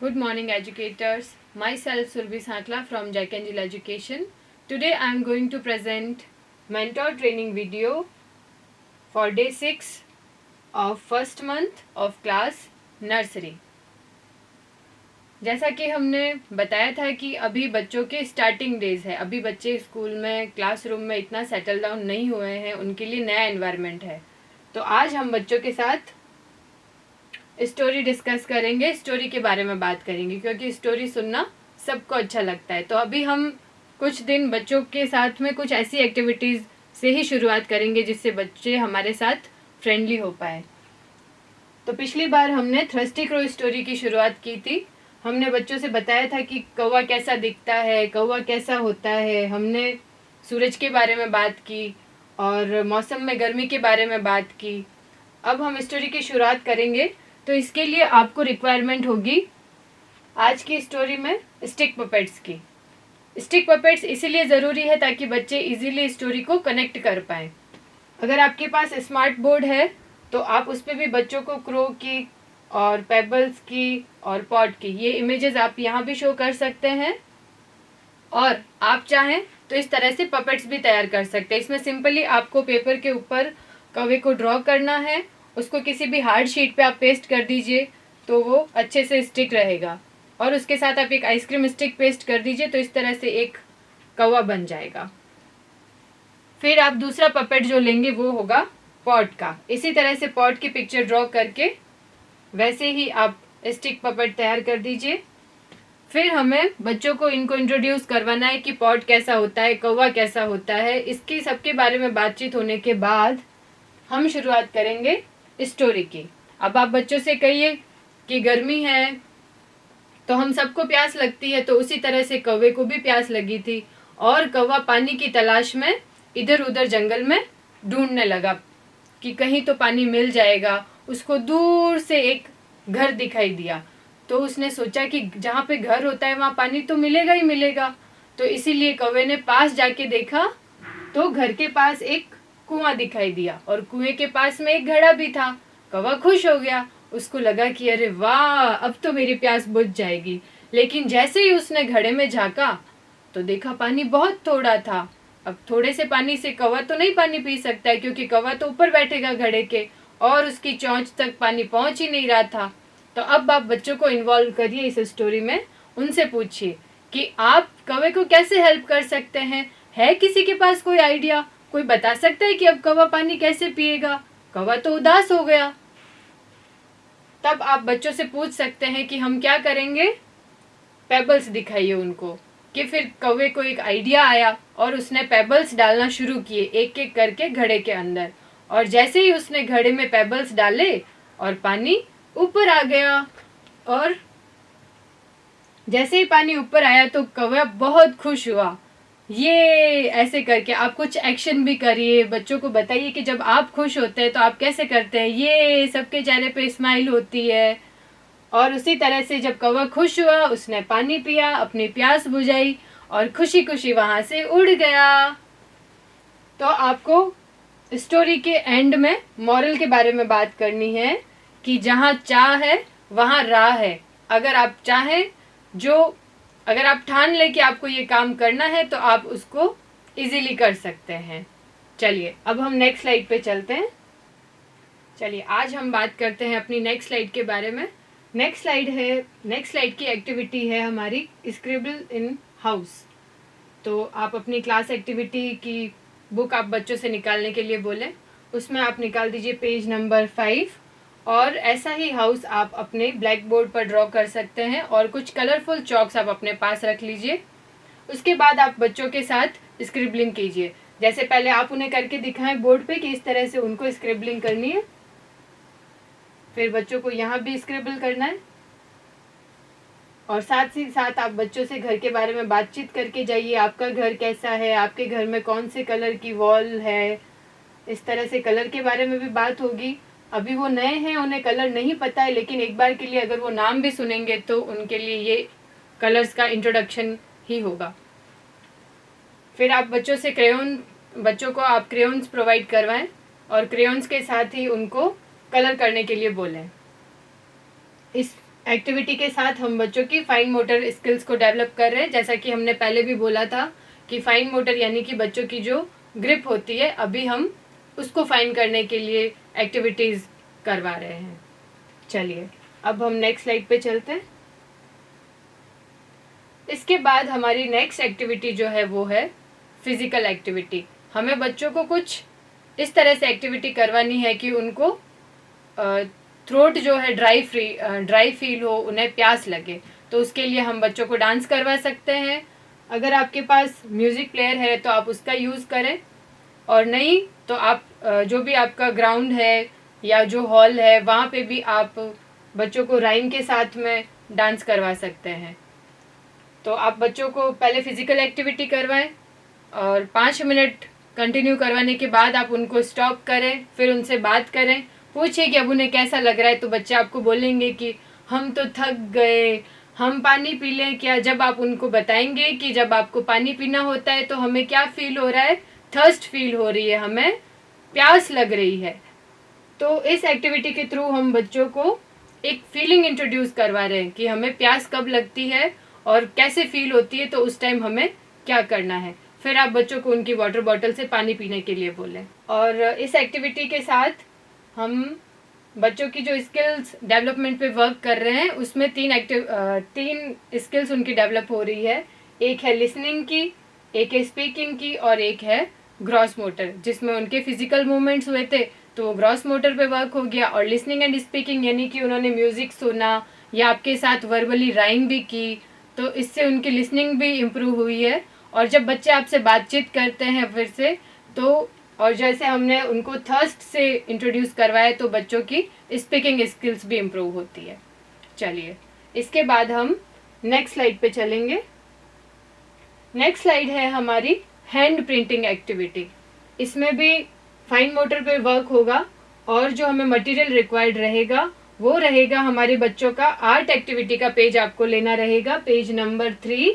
Good morning, educators. Myself Surbi Sakla from Jack Angel Education. Today I am going to present mentor training video for day 6 of first month of class nursery. जैसा कि हमने बताया था कि अभी बच्चों के स्टार्टिंग डेज है, अभी बच्चे स्कूल में क्लासरूम में इतना सेटल डाउन नहीं हुए हैं, उनके लिए नया एनवायरनमेंट है। तो आज हम बच्चों के साथ स्टोरी डिस्कस करेंगे, स्टोरी के बारे में बात करेंगे क्योंकि स्टोरी सुनना सबको अच्छा लगता है। तो अभी हम कुछ दिन बच्चों के साथ में कुछ ऐसी एक्टिविटीज़ से ही शुरुआत करेंगे जिससे बच्चे हमारे साथ फ्रेंडली हो पाए। तो पिछली बार हमने थर्स्टी क्रो स्टोरी की शुरुआत की थी। हमने बच्चों से बताया था कि कौवा कैसा दिखता है, कौवा कैसा होता है। हमने सूरज के बारे में बात की और मौसम में गर्मी के बारे में बात की। अब हम स्टोरी की शुरुआत करेंगे, तो इसके लिए आपको रिक्वायरमेंट होगी आज की स्टोरी में स्टिक पपेट्स की। स्टिक पपेट्स इसीलिए ज़रूरी है ताकि बच्चे इजीली स्टोरी को कनेक्ट कर पाएँ। अगर आपके पास स्मार्ट बोर्ड है तो आप उस पर भी बच्चों को क्रो की और पेबल्स की और पॉट की ये इमेजेस आप यहाँ भी शो कर सकते हैं, और आप चाहें तो इस तरह से पपेट्स भी तैयार कर सकते हैं। इसमें सिंपली आपको पेपर के ऊपर कौवे को ड्रॉ करना है, उसको किसी भी हार्ड शीट पे आप पेस्ट कर दीजिए तो वो अच्छे से स्टिक रहेगा, और उसके साथ आप एक आइसक्रीम स्टिक पेस्ट कर दीजिए तो इस तरह से एक कौवा बन जाएगा। फिर आप दूसरा पपेट जो लेंगे वो होगा पॉट का। इसी तरह से पॉट की पिक्चर ड्रॉ करके वैसे ही आप स्टिक पपेट तैयार कर दीजिए। फिर हमें बच्चों को इनको इंट्रोड्यूस करवाना है कि पॉट कैसा होता है, कौवा कैसा होता है। इसकी सबके बारे में बातचीत होने के बाद हम शुरुआत करेंगे स्टोरी की। अब आप बच्चों से कहिए कि गर्मी है तो हम सबको प्यास लगती है, तो उसी तरह से कौवे को भी प्यास लगी थी और कौवा पानी की तलाश में इधर उधर जंगल में ढूंढने लगा कि कहीं तो पानी मिल जाएगा। उसको दूर से एक घर दिखाई दिया, तो उसने सोचा कि जहाँ पे घर होता है वहाँ पानी तो मिलेगा ही मिलेगा। तो इसीलिए कौवे ने पास जाके देखा तो घर के पास एक कुआं दिखाई दिया और कुएं के पास में एक घड़ा भी था। कौवा खुश हो गया, उसको लगा कि अरे वाह, अब तो मेरी प्यास बुझ जाएगी। लेकिन जैसे ही उसने घड़े में झांका तो देखा पानी बहुत थोड़ा था। अब थोड़े से पानी से कौवा तो नहीं पानी पी सकता है क्योंकि कौवा तो ऊपर बैठेगा घड़े के, और उसकी चोंच तक पानी पहुंच ही नहीं रहा था। तो अब आप बच्चों को इन्वॉल्व करिए इस स्टोरी में, उनसे पूछिए कि आप कौवे को कैसे हेल्प कर सकते हैं। है किसी के पास कोई आइडिया? कोई बता सकता है कि अब कौवा पानी कैसे पिएगा? कौवा तो उदास हो गया। तब आप बच्चों से पूछ सकते हैं कि हम क्या करेंगे। पेबल्स दिखाइए उनको। कि फिर कौवे को एक आइडिया आया और उसने पेबल्स डालना शुरू किए एक एक करके घड़े के अंदर, और जैसे ही उसने घड़े में पेबल्स डाले और पानी ऊपर आ गया, और जैसे ही पानी ऊपर आया तो कौवा बहुत खुश हुआ। ये ऐसे करके आप कुछ एक्शन भी करिए, बच्चों को बताइए कि जब आप खुश होते हैं तो आप कैसे करते हैं। ये सबके चेहरे पे स्माइल होती है। और उसी तरह से जब कौवा खुश हुआ, उसने पानी पिया, अपनी प्यास बुझाई और खुशी खुशी वहां से उड़ गया। तो आपको स्टोरी के एंड में मॉरल के बारे में बात करनी है कि जहाँ चाह है वहाँ राह है। अगर आप चाहें, अगर आप ठान ले कि आपको ये काम करना है तो आप उसको इजीली कर सकते हैं। चलिए अब हम नेक्स्ट स्लाइड पे चलते हैं। चलिए आज हम बात करते हैं अपनी नेक्स्ट स्लाइड के बारे में। नेक्स्ट स्लाइड की एक्टिविटी है हमारी स्क्रिबल इन हाउस। तो आप अपनी क्लास एक्टिविटी की बुक आप बच्चों से निकालने के लिए बोलें, उसमें आप निकाल दीजिए पेज नंबर 5, और ऐसा ही हाउस आप अपने ब्लैक बोर्ड पर ड्रॉ कर सकते हैं और कुछ कलरफुल चॉक्स आप अपने पास रख लीजिए। उसके बाद आप बच्चों के साथ स्क्रिबलिंग कीजिए। जैसे पहले आप उन्हें करके दिखाएं बोर्ड पे कि इस तरह से उनको स्क्रिबलिंग करनी है, फिर बच्चों को यहाँ भी स्क्रिबल करना है, और साथ ही साथ आप बच्चों से घर के बारे में बातचीत करके जाइए। आपका घर कैसा है, आपके घर में कौन से कलर की वॉल है, इस तरह से कलर के बारे में भी बात होगी। अभी वो नए हैं, उन्हें कलर नहीं पता है, लेकिन एक बार के लिए अगर वो नाम भी सुनेंगे तो उनके लिए ये कलर्स का इंट्रोडक्शन ही होगा। फिर आप बच्चों को आप क्रेयॉन्स प्रोवाइड करवाएं और क्रेयॉन्स के साथ ही उनको कलर करने के लिए बोलें। इस एक्टिविटी के साथ हम बच्चों की फाइन मोटर स्किल्स को डेवलप कर रहे हैं। जैसा कि हमने पहले भी बोला था कि फाइन मोटर यानी कि बच्चों की जो ग्रिप होती है, अभी हम उसको फाइन करने के लिए एक्टिविटीज़ करवा रहे हैं। चलिए अब हम नेक्स्ट स्लाइड पे चलते हैं। इसके बाद हमारी नेक्स्ट एक्टिविटी जो है वो है फिजिकल एक्टिविटी। हमें बच्चों को कुछ इस तरह से एक्टिविटी करवानी है कि उनको थ्रोट जो है ड्राई फील हो, उन्हें प्यास लगे। तो उसके लिए हम बच्चों को डांस करवा सकते हैं। अगर आपके पास म्यूज़िक प्लेयर है तो आप उसका यूज़ करें, और नहीं तो आप जो भी आपका ग्राउंड है या जो हॉल है वहाँ पे भी आप बच्चों को राइम के साथ में डांस करवा सकते हैं। तो आप बच्चों को पहले फिजिकल एक्टिविटी करवाएं और 5 मिनट कंटिन्यू करवाने के बाद आप उनको स्टॉप करें, फिर उनसे बात करें, पूछिए कि अब उन्हें कैसा लग रहा है। तो बच्चे आपको बोलेंगे कि हम तो थक गए, हम पानी पी लें क्या। जब आप उनको बताएंगे कि जब आपको पानी पीना होता है तो हमें क्या फील हो रहा है, थर्स्ट फील हो रही है, हमें प्यास लग रही है। तो इस एक्टिविटी के थ्रू हम बच्चों को एक फीलिंग इंट्रोड्यूस करवा रहे हैं कि हमें प्यास कब लगती है और कैसे फील होती है, तो उस टाइम हमें क्या करना है। फिर आप बच्चों को उनकी वाटर बॉटल से पानी पीने के लिए बोलें। और इस एक्टिविटी के साथ हम बच्चों की जो स्किल्स डेवलपमेंट पे वर्क कर रहे हैं उसमें तीन स्किल्स उनकी डेवलप हो रही है। एक है लिसनिंग की, एक है स्पीकिंग की और एक है ग्रॉस मोटर, जिसमें उनके फिजिकल मूवमेंट्स हुए थे तो वो ग्रॉस मोटर पे वर्क हो गया। और लिसनिंग एंड स्पीकिंग यानी कि उन्होंने म्यूजिक सुना या आपके साथ वर्बली राइम भी की, तो इससे उनकी लिसनिंग भी इम्प्रूव हुई है। और जब बच्चे आपसे बातचीत करते हैं फिर से, तो और जैसे हमने उनको थर्स्ट से इंट्रोड्यूस करवाया तो बच्चों की स्पीकिंग स्किल्स भी इम्प्रूव होती है। चलिए इसके बाद हम नेक्स्ट स्लाइड पे चलेंगे। नेक्स्ट स्लाइड है हमारी हैंड प्रिंटिंग एक्टिविटी। इसमें भी फाइन मोटर पे वर्क होगा और जो हमें मटेरियल रिक्वायर्ड रहेगा वो रहेगा हमारे बच्चों का आर्ट एक्टिविटी का पेज आपको लेना रहेगा, पेज नंबर 3,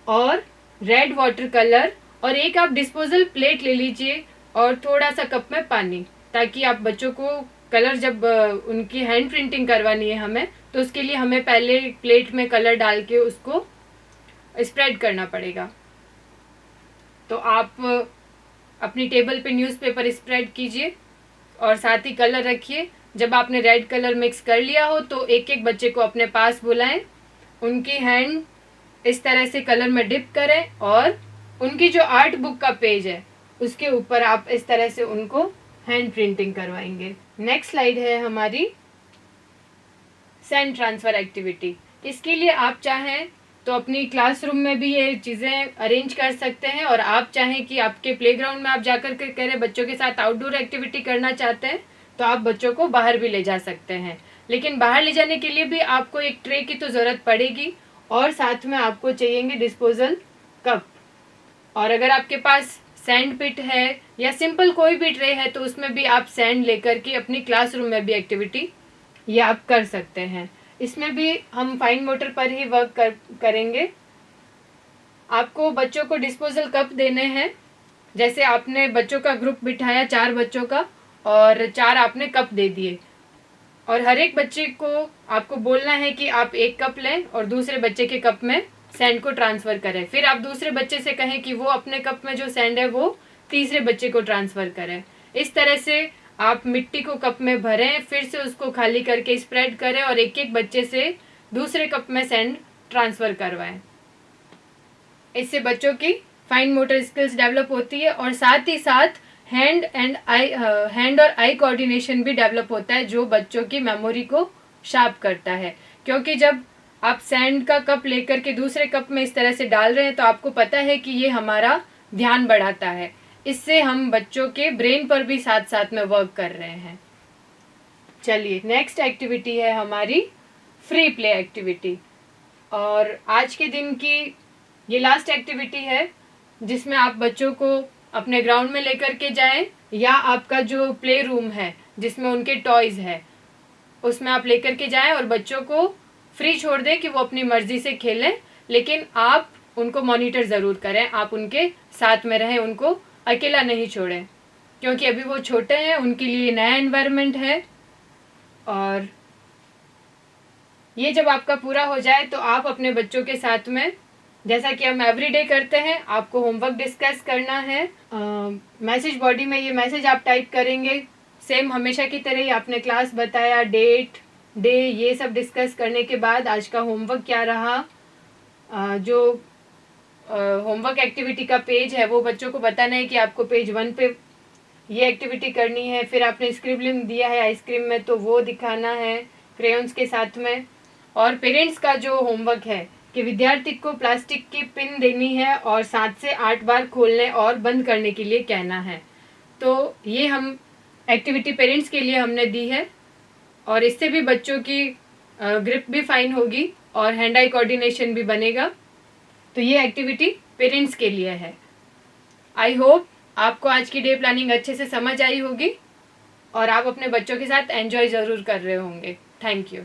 और रेड वाटर कलर, और एक आप डिस्पोजल प्लेट ले लीजिए और थोड़ा सा कप में पानी, ताकि आप बच्चों को कलर जब उनकी हैंड प्रिंटिंग करवानी है हमें, तो उसके लिए हमें पहले प्लेट में कलर डाल के उसको स्प्रेड करना पड़ेगा। तो आप अपनी टेबल पे न्यूज़पेपर स्प्रेड कीजिए और साथ ही कलर रखिए। जब आपने रेड कलर मिक्स कर लिया हो तो एक एक बच्चे को अपने पास बुलाएं, उनकी हैंड इस तरह से कलर में डिप करें और उनकी जो आर्ट बुक का पेज है उसके ऊपर आप इस तरह से उनको हैंड प्रिंटिंग करवाएंगे। नेक्स्ट स्लाइड है हमारी सेंड ट्रांसफ़र एक्टिविटी। इसके लिए आप चाहें तो अपनी क्लासरूम में भी ये चीज़ें अरेंज कर सकते हैं, और आप चाहें कि आपके प्लेग्राउंड में आप जाकर के कह रहे बच्चों के साथ आउटडोर एक्टिविटी करना चाहते हैं तो आप बच्चों को बाहर भी ले जा सकते हैं। लेकिन बाहर ले जाने के लिए भी आपको एक ट्रे की तो ज़रूरत पड़ेगी और साथ में आपको चाहिएंगे डिस्पोजल कप। और अगर आपके पास सैंड पिट है या सिंपल कोई भी ट्रे है तो उसमें भी आप सैंड लेकर के अपनी क्लासरूम में भी एक्टिविटी ये आप कर सकते हैं। इसमें भी हम फाइन मोटर पर ही वर्क करेंगे। आपको बच्चों को डिस्पोजल कप देने हैं। जैसे आपने बच्चों का ग्रुप बिठाया 4 बच्चों का और 4 आपने कप दे दिए, और हर एक बच्चे को आपको बोलना है कि आप एक कप लें और दूसरे बच्चे के कप में सैंड को ट्रांसफ़र करें। फिर आप दूसरे बच्चे से कहें कि वो अपने कप में जो सैंड है वो तीसरे बच्चे को ट्रांसफ़र करें। इस तरह से आप मिट्टी को कप में भरें, फिर से उसको खाली करके स्प्रेड करें और एक एक बच्चे से दूसरे कप में सैंड ट्रांसफ़र करवाएं। इससे बच्चों की फाइन मोटर स्किल्स डेवलप होती है और साथ ही साथ हैंड और आई कोऑर्डिनेशन भी डेवलप होता है, जो बच्चों की मेमोरी को शार्प करता है। क्योंकि जब आप सैंड का कप लेकर के दूसरे कप में इस तरह से डाल रहे हैं तो आपको पता है कि ये हमारा ध्यान बढ़ाता है। इससे हम बच्चों के ब्रेन पर भी साथ साथ में वर्क कर रहे हैं। चलिए नेक्स्ट एक्टिविटी है हमारी फ्री प्ले एक्टिविटी, और आज के दिन की ये लास्ट एक्टिविटी है जिसमें आप बच्चों को अपने ग्राउंड में लेकर के जाएं, या आपका जो प्ले रूम है जिसमें उनके टॉयज़ है उसमें आप लेकर के जाएं और बच्चों को फ्री छोड़ दें कि वो अपनी मर्जी से खेलें, लेकिन आप उनको मॉनिटर ज़रूर करें, आप उनके साथ में रहें, उनको अकेला नहीं छोड़ें, क्योंकि अभी वो छोटे हैं, उनके लिए नया एनवायरनमेंट है। और ये जब आपका पूरा हो जाए तो आप अपने बच्चों के साथ में, जैसा कि हम एवरीडे करते हैं, आपको होमवर्क डिस्कस करना है। मैसेज बॉडी में ये मैसेज आप टाइप करेंगे, सेम हमेशा की तरह ही आपने क्लास बताया, डेट, डे, ये सब डिस्कस करने के बाद आज का होमवर्क क्या रहा, जो होमवर्क एक्टिविटी का पेज है वो बच्चों को बताना है कि आपको पेज 1 पे ये एक्टिविटी करनी है। फिर आपने स्क्रिबलिंग दिया है आइसक्रीम में तो वो दिखाना है क्रेयॉन्स के साथ में। और पेरेंट्स का जो होमवर्क है कि विद्यार्थी को प्लास्टिक की पिन देनी है और 7 से 8 बार खोलने और बंद करने के लिए कहना है। तो ये हम एक्टिविटी पेरेंट्स के लिए हमने दी है, और इससे भी बच्चों की ग्रिप भी फाइन होगी और हैंड आई कोऑर्डिनेशन भी बनेगा। तो ये एक्टिविटी पेरेंट्स के लिए है। आई होप आपको आज की डे प्लानिंग अच्छे से समझ आई होगी और आप अपने बच्चों के साथ एंजॉय ज़रूर कर रहे होंगे। Thank you.